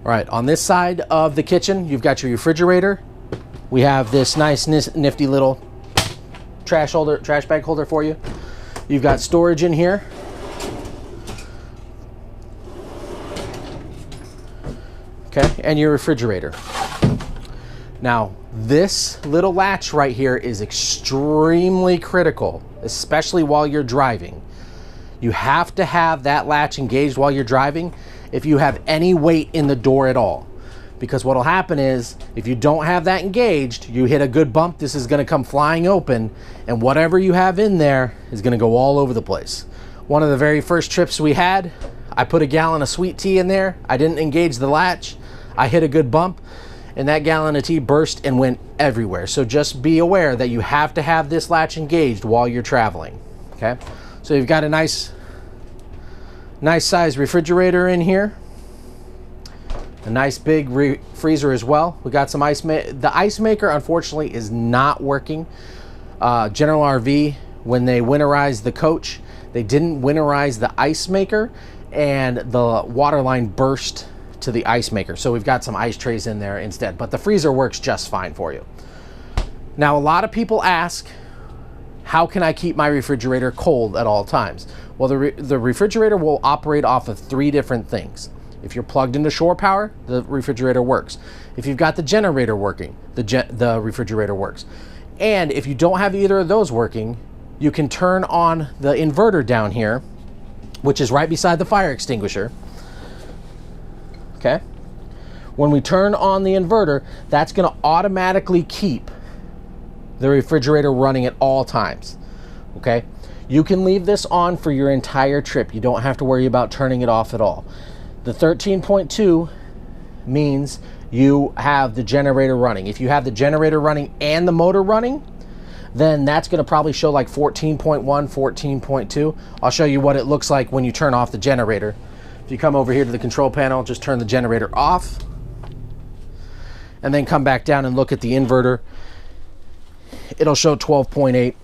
All right, on this side of the kitchen, you've got your refrigerator. We have this nice nifty little trash bag holder for you. You've got storage in here. Okay, and your refrigerator. Now, this little latch right here is extremely critical, especially while you're driving. You have to have that latch engaged while you're driving if you have any weight in the door at all. Because what'll happen is, if you don't have that engaged, you hit a good bump, this is gonna come flying open, and whatever you have in there is gonna go all over the place. One of the very first trips we had, I put a gallon of sweet tea in there, I didn't engage the latch, I hit a good bump, and that gallon of tea burst and went everywhere. So just be aware that you have to have this latch engaged while you're traveling, okay? So you've got a nice size refrigerator in here. A nice big freezer as well. We got some ice. The ice maker, unfortunately, is not working. General RV, when they winterized the coach, they didn't winterize the ice maker, and the water line burst to the ice maker. So we've got some ice trays in there instead, but the freezer works just fine for you. Now, a lot of people ask, how can I keep my refrigerator cold at all times? Well, the refrigerator will operate off of 3 different things. If you're plugged into shore power, the refrigerator works. If you've got the generator working, the refrigerator works. And if you don't have either of those working, you can turn on the inverter down here, which is right beside the fire extinguisher. Okay? When we turn on the inverter, that's going to automatically keep the refrigerator running at all times. Okay? You can leave this on for your entire trip. You don't have to worry about turning it off at all. The 13.2 means you have the generator running. If you have the generator running and the motor running, then that's going to probably show like 14.1, 14.2. I'll show you what it looks like when you turn off the generator. If you come over here to the control panel, just turn the generator off, and then come back down and look at the inverter. It'll show 12.8,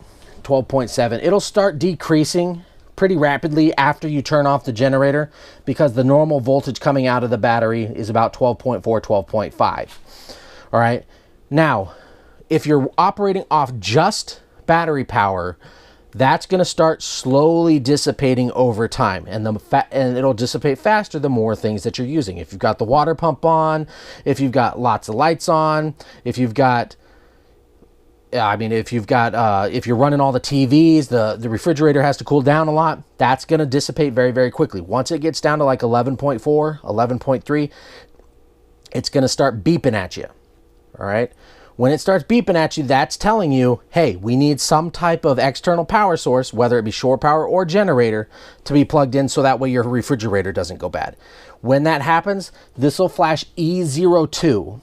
12.7. It'll start decreasing pretty rapidly after you turn off the generator, because the normal voltage coming out of the battery is about 12.4, 12.5. All right. Now, if you're operating off just battery power, that's going to start slowly dissipating over time, and it'll dissipate faster the more things that you're using. If you've got the water pump on, if you've got lots of lights on, if you've got if you're running all the TVs, the refrigerator has to cool down a lot, that's going to dissipate very, very quickly. Once it gets down to like 11.4, 11.3, it's going to start beeping at you. All right. When it starts beeping at you, that's telling you, hey, we need some type of external power source, whether it be shore power or generator, to be plugged in so that way your refrigerator doesn't go bad. When that happens, this will flash E02.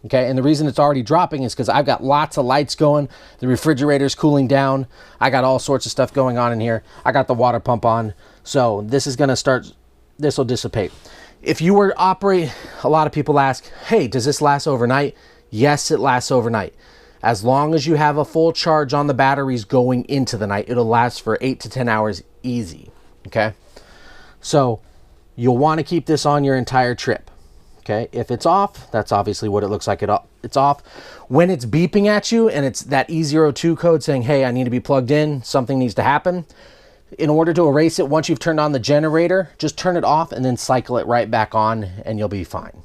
Okay, and the reason it's already dropping is because I've got lots of lights going. The refrigerator's cooling down. I got all sorts of stuff going on in here. I got the water pump on. So this will dissipate. If you were to operate, a lot of people ask, hey, does this last overnight? Yes, it lasts overnight. As long as you have a full charge on the batteries going into the night, it'll last for 8 to 10 hours easy. Okay, so you'll want to keep this on your entire trip. Okay, if it's off, that's obviously what it looks like it's off. When it's beeping at you and it's that E02 code saying, hey, I need to be plugged in, something needs to happen, in order to erase it, once you've turned on the generator, just turn it off and then cycle it right back on and you'll be fine.